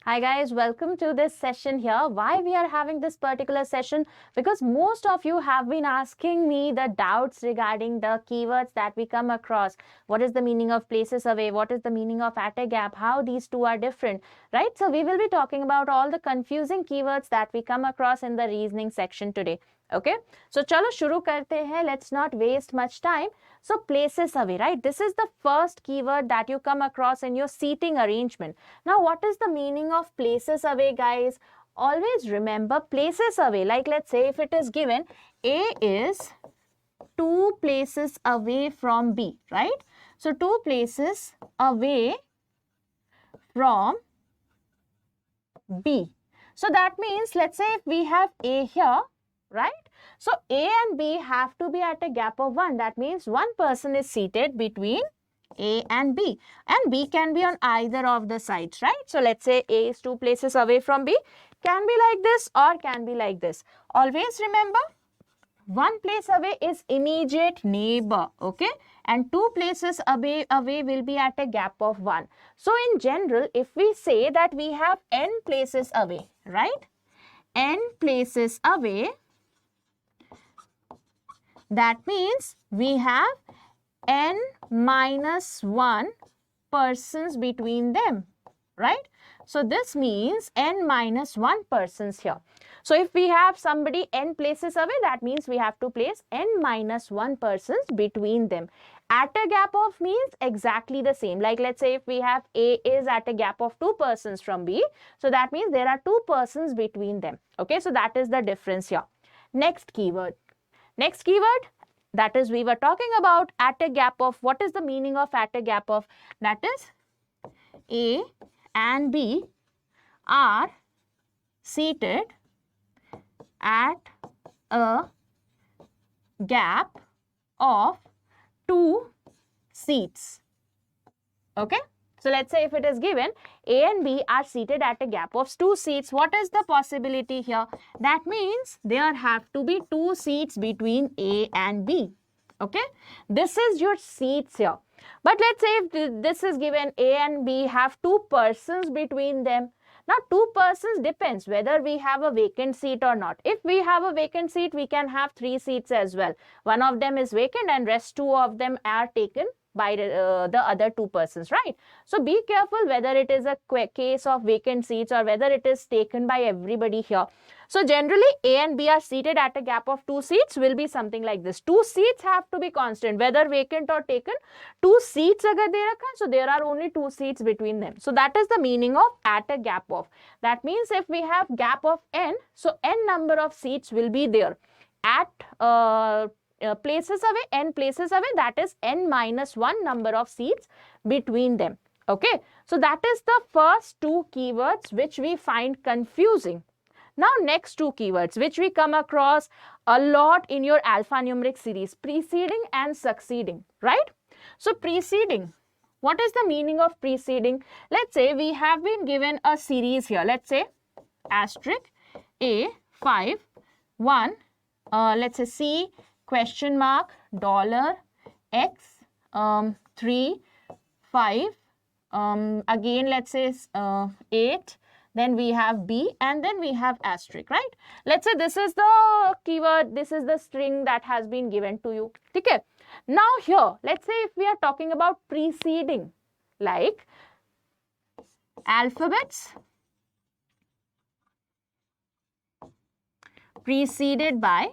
Hi guys, welcome to this session here. Why we are having this particular session? Because most of you have been asking me the doubts regarding the keywords that we come across. What is the meaning of places away? What is the meaning of at a gap? How these two are different, right? So we will be talking about all the confusing keywords that we come across in the reasoning section today. Okay, so chalo shuru karte hain. Let's not waste much time. So places away, right? This is the first keyword that you come across in your seating arrangement. Now, what is the meaning of places away, guys? Always remember places away. Like let's say if it is given, A is 2 places away from B, right? So 2 places away from B. So that means, let's say if we have A here, right? So A and B have to be at a gap of 1. That means one person is seated between A and B, and B can be on either of the sides, right? So let's say A is 2 places away from B, can be like this or can be like this. Always remember, 1 place away is immediate neighbor, okay? And 2 places away will be at a gap of 1. So in general, if we say that we have n places away, right? N places away, that means we have n minus 1 persons between them, right? So this means n minus 1 persons here. So if we have somebody n places away, that means we have to place n minus 1 persons between them. At a gap of means exactly the same. Like let's say if we have A is at a gap of 2 persons from B, so that means there are 2 persons between them. Okay, so that is the difference here. Next keyword. Next keyword, that is we were talking about at a gap of. What is the meaning of at a gap of? That is A and B are seated at a gap of 2 seats. Okay? So let's say if it is given, A and B are seated at a gap of 2 seats. What is the possibility here? That means there have to be 2 seats between A and B. Okay? This is your seats here. But let's say if this is given, A and B have 2 persons between them. Now 2 persons depends whether we have a vacant seat or not. If we have a vacant seat, we can have 3 seats as well. One of them is vacant and rest 2 of them are taken by the other 2 persons, right? So be careful whether it is a case of vacant seats or whether it is taken by everybody here. So generally A and B are seated at a gap of 2 seats will be something like this. 2 seats have to be constant, whether vacant or taken. 2 seats agar de rakha, so there are only 2 seats between them. So that is the meaning of at a gap of. That means if we have gap of n, so n number of seats will be there. At places away, n places away, that is n minus 1 number of seats between them. Okay, so that is the first 2 keywords which we find confusing. Now next 2 keywords which we come across a lot in your alphanumeric series, preceding and succeeding, right? So preceding, what is the meaning of preceding? Let's say we have been given a series here. Let's say asterisk A 5 1, let's say C question mark $X 3 5, again let's say 8, then we have B, and then we have asterisk, right? Let's say this is the keyword, this is the string that has been given to you. Okay. Now here, let's say if we are talking about preceding, like alphabets preceded by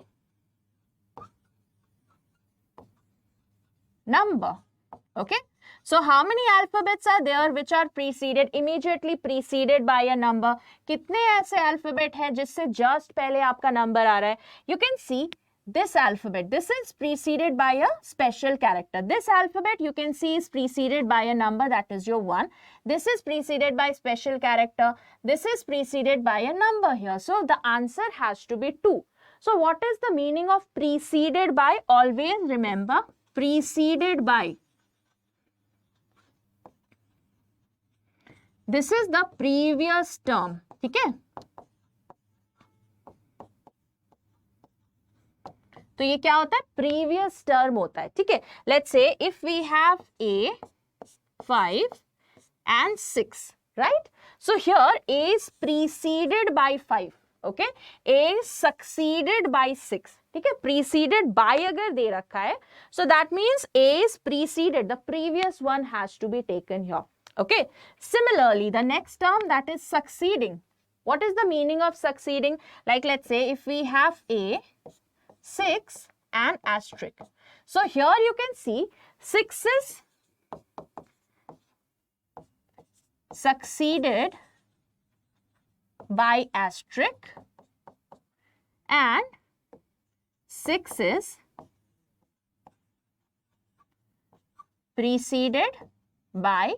number. Okay, so how many alphabets are there which are preceded, immediately preceded by a number? कितने ऐसे alphabet हैं जिससे just पहले आपका number आ रहा है? You can see this alphabet, this is preceded by a special character. This alphabet you can see is preceded by a number, that is your 1. This is preceded by special character. This is preceded by a number here. So the answer has to be 2. So what is the meaning of preceded by? Always remember, preceded by. This is the previous term. ठीक है? तो ये क्या होता है? Previous term होता है. ठीक है? Let's say if we have A 5 and 6. right? So here A is preceded by 5, okay? A is succeeded by 6, ठीक है? Preceded by अगर दे रखा है, so that means A is preceded, the previous one has to be taken here, okay? Similarly, the next term, that is succeeding. What is the meaning of succeeding? Like let's say if we have A, 6 and asterisk. So here you can see 6 is succeeded by asterisk and 6 is preceded by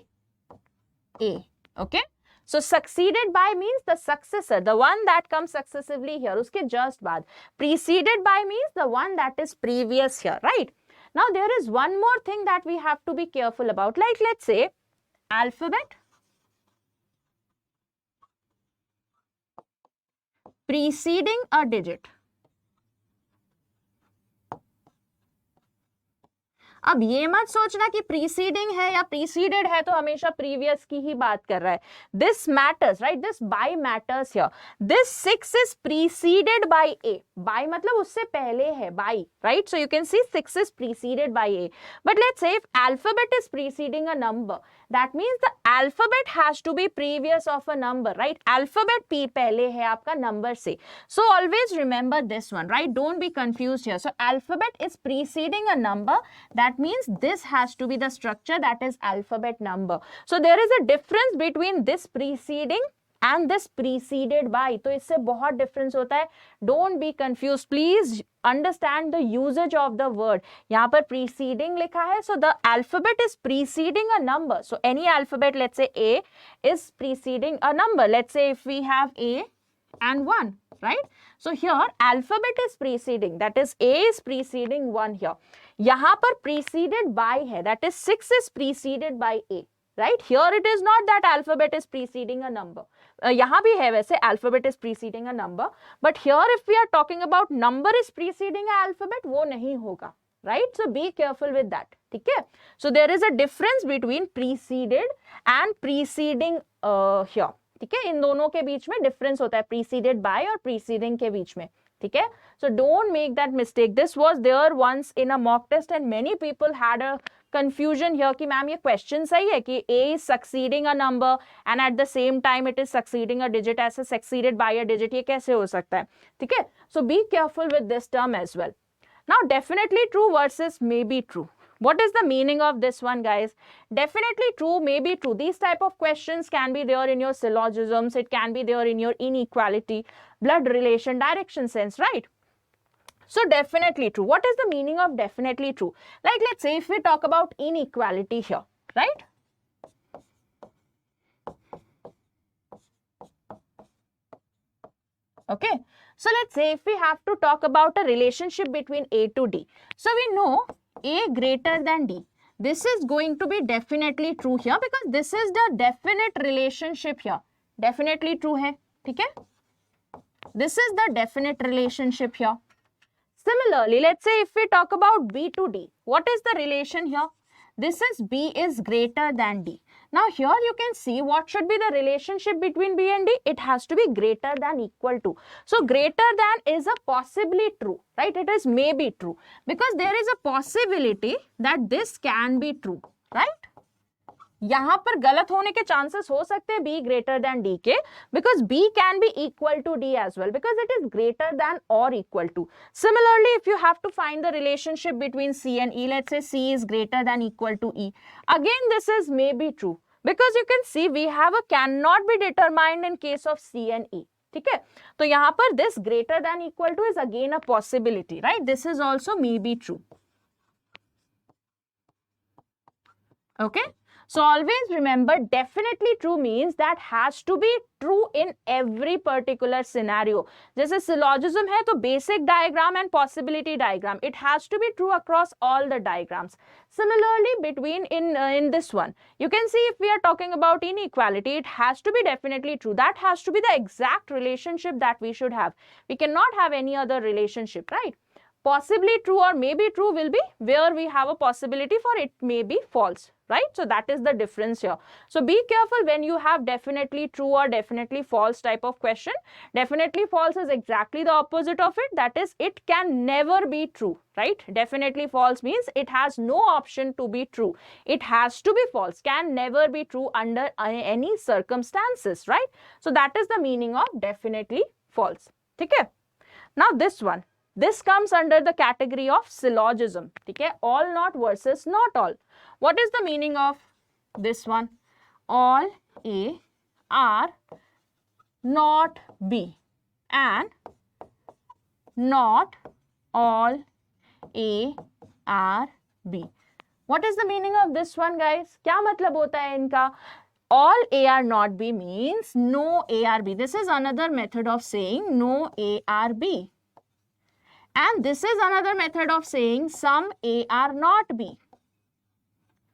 A, okay? So succeeded by means the successor, the one that comes successively here, uske just baad. Preceded by means the one that is previous here, right? Now there is one more thing that we have to be careful about, like let's say alphabet preceding a digit. अब ये मत सोचना कि preceding है या preceded है तो हमेशा previous की ही बात कर रहा है. This matters, right? This by matters here. This 6 is preceded by A. By मतलब उससे पहले है, by, right? So you can see 6 is preceded by A. But let's say if alphabet is preceding a number, that means the alphabet has to be previous of a number, right? Alphabet P पहले है आपका number से. So always remember this one, right? Don't be confused here. So alphabet is preceding a number, that means this has to be the structure, that is alphabet number. So there is a difference between this preceding and this preceded by. तो इससे बहुत difference होता है. Don't be confused. Please understand the usage of the word. यहाँ पर preceding लिखा है. So the alphabet is preceding a number. So any alphabet, let's say A is preceding a number. Let's say if we have A and 1, right? So here alphabet is preceding, that is A is preceding 1 here. यहाँ पर preceded by है, that is 6 is preceded by A, right? Here it is not that alphabet is preceding a number. यहाँ भी है वैसे alphabet is preceding a number, but here if we are talking about number is preceding a alphabet, वो नहीं होगा, right? So be careful with that, ठीक है? So there is a difference between preceded and preceding here. ठीक है, इन दोनों के बीच में डिफरेंस होता है, preceded by और preceding के बीच में, ठीक है? So don't make that mistake. This was there once in a mock test and many people had a confusion here कि मैम ये question सही है कि A is succeeding a number and at the same time it is succeeding a digit, ऐसे succeeded by a digit, ये कैसे हो सकता है, ठीक है? So be careful with this term as well. Now definitely true versus maybe true. What is the meaning of this one, guys? Definitely true, maybe true. These type of questions can be there in your syllogisms. It can be there in your inequality, blood relation, direction sense, right? So definitely true. What is the meaning of definitely true? Like let's say if we talk about inequality here, right? Okay. So let's say if we have to talk about a relationship between A to D. So we know A greater than D. This is going to be definitely true here because this is the definite relationship here. Definitely true है, ठीक है? This is the definite relationship here. Similarly, let's say if we talk about B to D, what is the relation here? This is B is greater than D. Now here you can see what should be the relationship between B and D. It has to be greater than equal to. So greater than is a possibly true, right? It is maybe true because there is a possibility that this can be true, right? यहाँ पर गलत होने के chances हो सकते हैं B greater than D के because B can be equal to D as well because it is greater than or equal to. Similarly, if you have to find the relationship between C and E, let's say C is greater than equal to E. Again, this is maybe true because you can see we have a cannot be determined in case of C and E. ठीक है, तो यहाँ पर this greater than equal to is again a possibility, right? This is also maybe true. Okay. So always remember definitely true means that has to be true in every particular scenario. जैसे syllogism है तो basic diagram and possibility diagram. It has to be true across all the diagrams. Similarly between in this one, you can see if we are talking about inequality, it has to be definitely true. That has to be the exact relationship that we should have. We cannot have any other relationship, right? possibly true or maybe true will be where we have a possibility for it may be false, right? So that is the difference here. So be careful when you have definitely true or definitely false type of question. Definitely false is exactly the opposite of it. That is, it can never be true, right? Definitely false means it has no option to be true. It has to be false, can never be true under any circumstances, right? So that is the meaning of definitely false. Okay? Now this one. This comes under the category of syllogism. Okay? All not versus not all. What is the meaning of this one? All A are not B and not all A are B. What is the meaning of this one, guys? क्या मतलब होता है इनका? All A are not B means no A are B. This is another method of saying no A are B. And this is another method of saying some A are not B.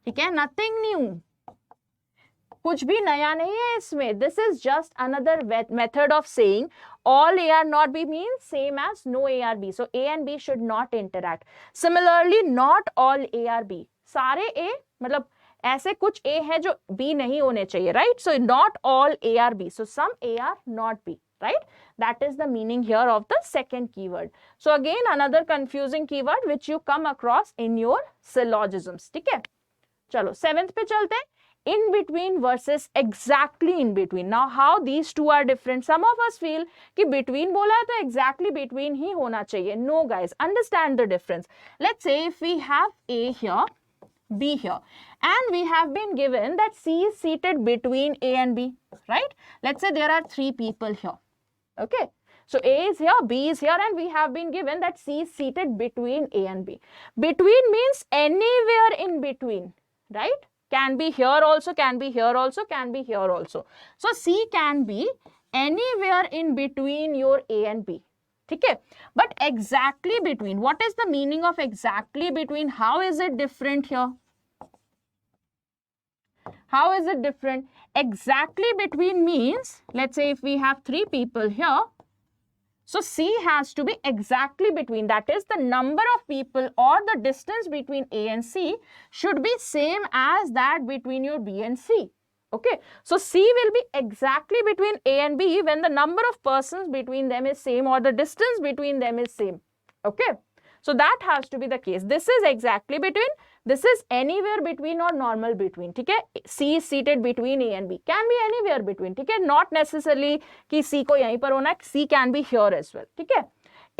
ठीक है? Nothing new. कुछ भी नया नहीं है इसमें. This is just another method of saying all A are not B means same as no A are B. So A and B should not interact. Similarly, not all A are B. सारे A मतलब ऐसे कुछ A है जो B नहीं होने चाहिए, right? So not all A are B. So some A are not B. Right? That is the meaning here of the second keyword. So again another confusing keyword which you come across in your syllogisms. ठीक है? चलो 7th पे चलते हैं. In between versus exactly in between. Now how these two are different? Some of us feel कि between बोला है तो exactly between ही होना चाहिए. No guys, understand the difference. Let's say if we have A here, B here, and we have been given that C is seated between A and B, right? Let's say there are 3 people here. Okay, so A is here, B is here, and we have been given that C is seated between A and B. Between means anywhere in between, right? Can be here also, can be here also, can be here also. So C can be anywhere in between your A and B. Okay, but exactly between. What is the meaning of exactly between? How is it different here? How is it different? Exactly between means, let's say if we have 3 people here, so C has to be exactly between. That is, the number of people or the distance between A and C should be same as that between your B and C. Okay, so C will be exactly between A and B when the number of persons between them is same or the distance between them is same. Okay, so that has to be the case. This is exactly between. This is anywhere between or normal between. ठीक है? C is seated between A and B. Can be anywhere between. ठीक है? Not necessarily कि C को यहीं पर होना है. C can be here as well. ठीक है?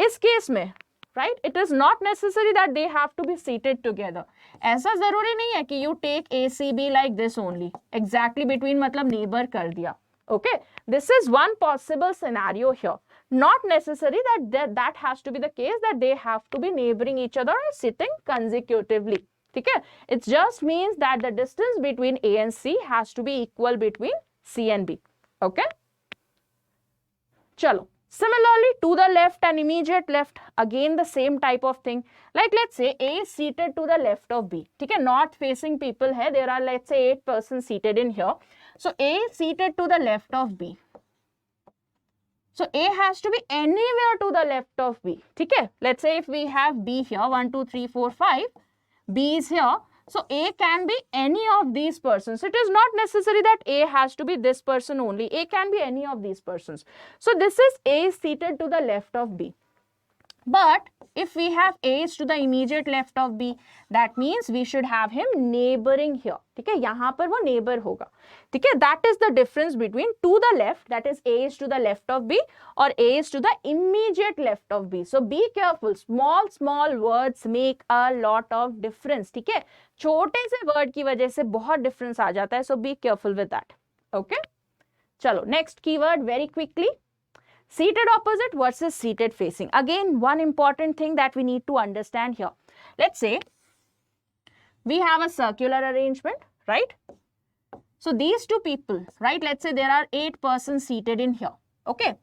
इस केस में, right? It is not necessary that they have to be seated together. ऐसा जरूरी नहीं है कि you take A, C, B like this only. Exactly between मतलब neighbor कर दिया. Okay? This is one possible scenario here. Not necessary that has to be the case that they have to be neighboring each other or sitting consecutively. Okay? It just means that the distance between A and C has to be equal between C and B. Okay? Chalo. Similarly, to the left and immediate left, again the same type of thing. Like let's say A is seated to the left of B. Okay? North facing people hai. There are let's say 8 persons seated in here. So A is seated to the left of B. So A has to be anywhere to the left of B. Okay? Let's say if we have B here, 1, 2, 3, 4, 5. B is here. So A can be any of these persons. It is not necessary that A has to be this person only. A can be any of these persons. So this is A is seated to the left of B. But if we have A is to the immediate left of B, that means we should have him neighboring here. ठीक है? यहाँ पर वो neighbor होगा. ठीक है? That is the difference between to the left, that is A is to the left of B, or A is to the immediate left of B. So be careful. Small words make a lot of difference. ठीक है? छोटे से word की वजह से बहुत difference आ जाता है. So be careful with that. Okay? चलो, next keyword very quickly. Seated opposite versus seated facing. Again, one important thing that we need to understand here. Let's say we have a circular arrangement, right? So these 2 people, right? Let's say there are 8 persons seated in here. Okay.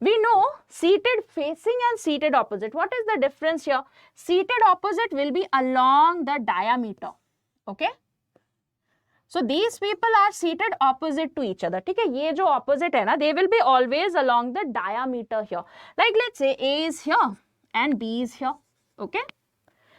We know seated facing and seated opposite. What is the difference here? Seated opposite will be along the diameter. Okay. So these people are seated opposite to each other. ठीक है? ये जो opposite है ना, they will be always along the diameter here. Like let's say A is here and B is here. Okay.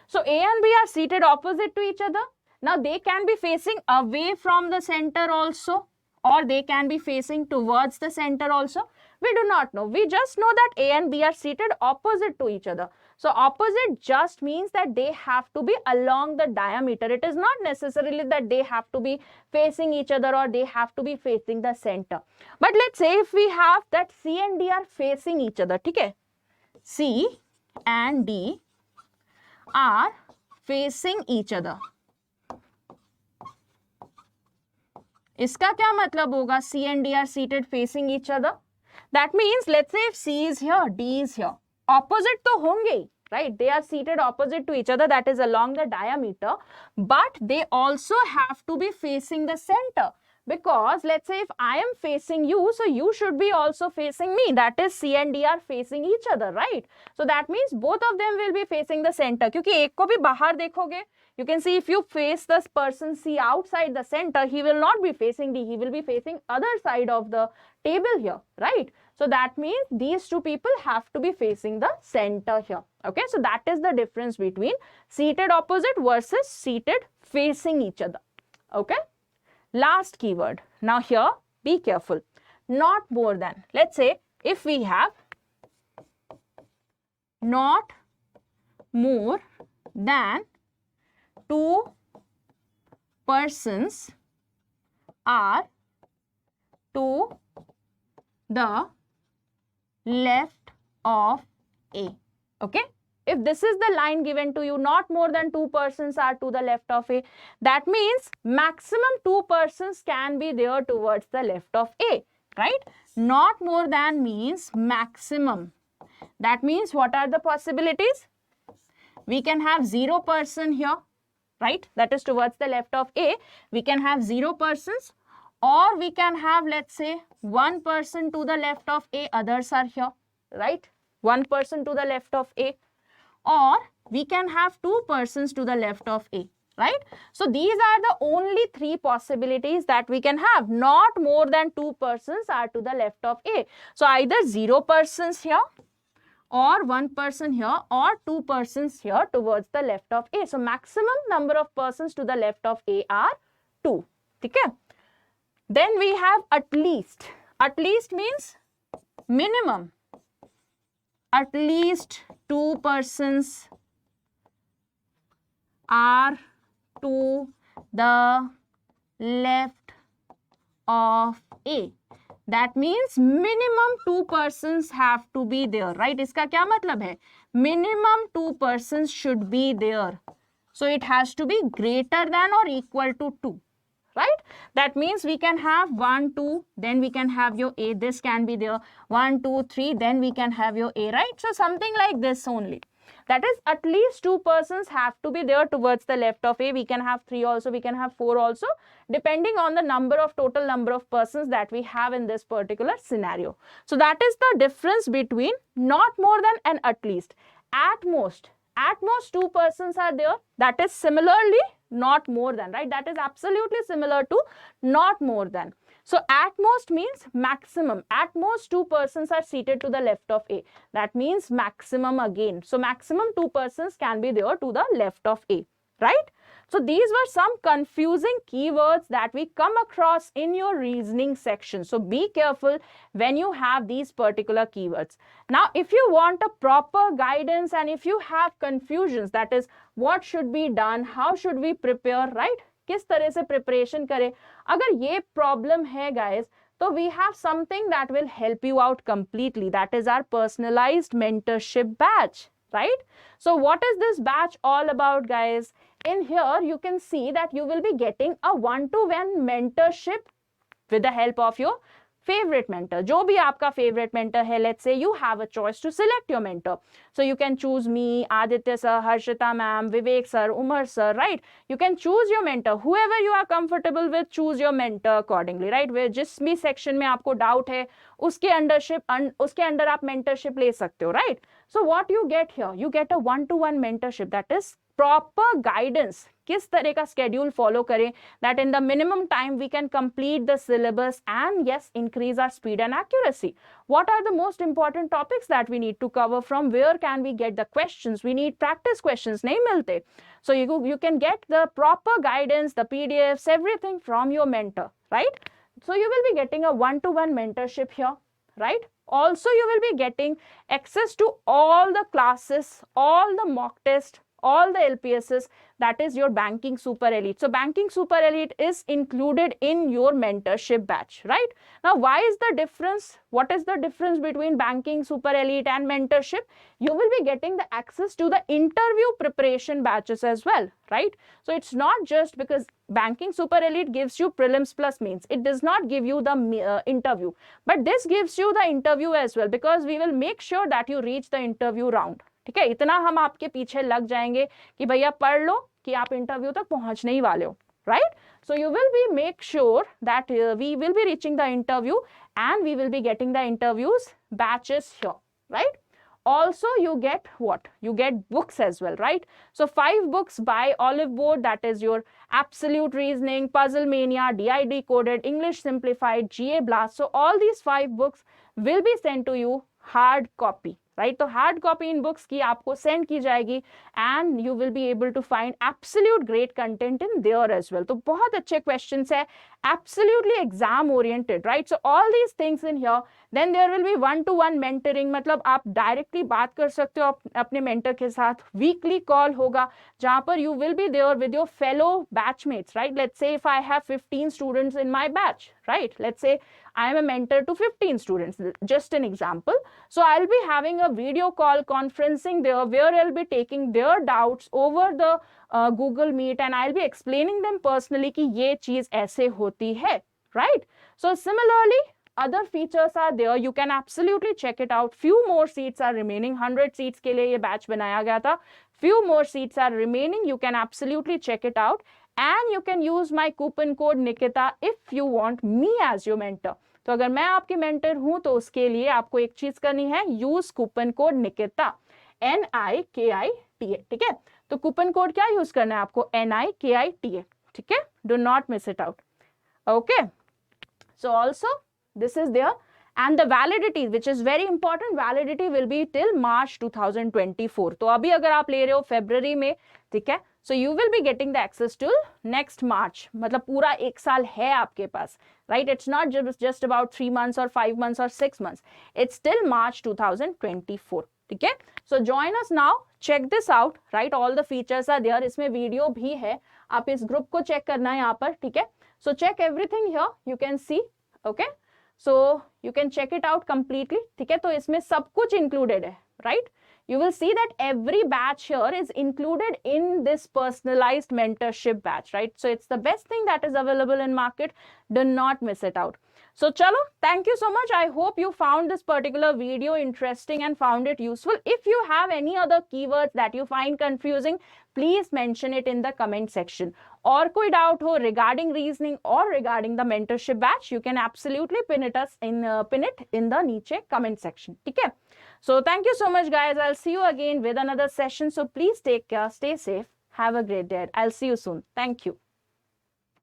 So A and B are seated opposite to each other. Now they can be facing away from the center also, or they can be facing towards the center also. We do not know. We just know that A and B are seated opposite to each other. So opposite just means that they have to be along the diameter. It is not necessarily that they have to be facing each other or they have to be facing the center. But let's say if we have that C and D are facing each other, okay? C and D are facing each other. इसका क्या मतलब होगा? C and D are seated facing each other. That means, let's say if C is here, D is here. Opposite तो होंगे ही, right? They are seated opposite to each other, that is along the diameter. But they also have to be facing the center. Because let's say if I am facing you, so you should be also facing me. That is C and D are facing each other, right? So that means both of them will be facing the center. क्योंकि एक को भी बाहर देखोगे, you can see if you face this person C outside the center, he will not be facing D. He will be facing other side of the table here, right? So that means these two people have to be facing the center here. Okay, so that is the difference between seated opposite versus seated facing each other. Okay. Last keyword. Now here, be careful. Not more than. Let's say if we have not more than 2 persons are to the left of A. Okay. If this is the line given to you, not more than 2 persons are to the left of A, that means maximum 2 persons can be there towards the left of A, right? Not more than means maximum. That means what are the possibilities? We can have 0 person here, right? That is towards the left of A. We can have 0 persons, or we can have, let's say, 1 person to the left of A, others are here, right? 1 person to the left of A. Or we can have 2 persons to the left of A, right? So these are the only 3 possibilities that we can have. Not more than 2 persons are to the left of A. So either 0 persons here, or 1 person here, or 2 persons here towards the left of A. So maximum number of persons to the left of A are 2. Okay? Then we have at least. At least means minimum. At least 2 persons are to the left of A. That means minimum 2 persons have to be there, right? इसका क्या मतलब है? Minimum 2 persons should be there. So it has to be greater than or equal to 2. Right? That means we can have 1, 2, then we can have your A. This can be there. 1, 2, 3, then we can have your A, right? So something like this only. That is, at least 2 persons have to be there towards the left of A. We can have 3 also, we can have 4 also, depending on the total number of persons that we have in this particular scenario. So that is the difference between not more than and at least. At most 2 persons are there. That is similarly not more than, right? That is absolutely similar to not more than. So at most means maximum. At most 2 persons are seated to the left of A. That means maximum again. So maximum 2 persons can be there to the left of A, right? So these were some confusing keywords that we come across in your reasoning section. So be careful when you have these particular keywords. Now, if you want a proper guidance and if you have confusions, that is what should be done, how should we prepare, right? किस तरह से preparation करें? अगर ये problem है guys, so we have something that will help you out completely. That is our personalized mentorship batch, right? So what is this batch all about, guys? In here, you can see that you will be getting a one-to-one mentorship with the help of your favorite mentor. जो भी आपका favorite mentor है, let's say you have a choice to select your mentor. So you can choose me, Aditya sir, Harshita ma'am, Vivek sir, Umar sir, right? You can choose your mentor. Whoever you are comfortable with, choose your mentor accordingly, right? Where जिस भी section में आपको doubt है, उसके अंदर आप mentorship ले सकते हो, right? So what you get here, you get a one-to-one mentorship, that is proper guidance, किस तरह का स्केड्यूल फॉलो करें, that in the minimum time we can complete the syllabus and yes increase our speed and accuracy. What are the most important topics that we need to cover? From where can we get the questions? We need practice questions, nahi milte. So you can get the proper guidance, the PDFs, everything from your mentor, right? So you will be getting a one-to-one mentorship here, right? Also, you will be getting access to all the classes, all the mock tests, all the LPSs, that is your banking super elite. So banking super elite is included in your mentorship batch, right? Now, why is the difference? What is the difference between banking super elite and mentorship? You will be getting the access to the interview preparation batches as well, right? So it's not just because banking super elite gives you prelims plus mains. It does not give you the interview, but this gives you the interview as well, because we will make sure that you reach the interview round. ठीक है, इतना हम आपके पीछे लग जाएंगे कि भैया पढ़ लो कि आप इंटरव्यू तक पहुंचने ही वाले हो, right? So you will be make sure that we will be reaching the interview and we will be getting the interviews batches here, right? Also, you get what? You get books as well, right? So 5 books by Oliveboard, that is your Absolute Reasoning, Puzzle Mania, DI Decoded, English Simplified, GA Blast. So all these 5 books will be sent to you hard copy, right? तो hard copy in books की आपको send की जाएगी and you will be able to find absolute great content in there as well. तो बहुत अच्छे questions है, absolutely exam oriented, right? So all these things in here. Then there will be 1-to-1 mentoring, मतलब आप directly बात कर सकते हो अपने मेंटर के साथ. वीकली कॉल होगा जहां पर you will be there with your fellow batchmates, right? Let's say if I have 15 students in my batch, right? Let's say I am a mentor to 15 students, just an example. So I'll be having a video call conferencing there where I'll be taking their doubts over the Google Meet and I'll be explaining them personally कि ये चीज ऐसे होती है, right? So similarly, other features are there. You can absolutely check it out. Few more seats are remaining. 100 seats के लिए ये batch बनाया गया था. Few more seats are remaining. You can absolutely check it out. And you can use my coupon code Nikita if you want me as your mentor. तो अगर मैं आपकी मेंटर हूं तो उसके लिए आपको एक चीज करनी है, use coupon code Nikita, NIKITA, ठीक है? तो कूपन कोड क्या यूज करना है आपको? NIKITA, ठीक है? Do not miss it out. Okay, so also this is there. And the validity, which is very important, validity will be till March 2024. तो अभी अगर आप ले रहे हो February में, ठीक है? So you will be getting the access till next March. मतलब पूरा 1 साल है आपके पास, right? It's not just about 3 months or 5 months or 6 months. It's till March 2024. ठीक है? So join us now. Check this out, right? All the features are there. इसमें video भी है. आप इस ग्रुप को चेक करना है यहाँ पर, ठीक है? So check everything here. You can see, okay? So you can check it out completely, ठीक है? तो इसमें सब कुछ included है, right? You will see that every batch here is included in this personalized mentorship batch, right? So it's the best thing that is available in market. Do not miss it out. So chalo, thank you so much. I hope you found this particular video interesting and found it useful. If you have any other keywords that you find confusing, please mention it in the comment section. और कोई doubt हो regarding reasoning or regarding the mentorship batch, you can absolutely pin it in the नीचे comment section, ठीक है? So thank you so much guys. I'll see you again with another session. So please take care, stay safe, have a great day. I'll see you soon. Thank you.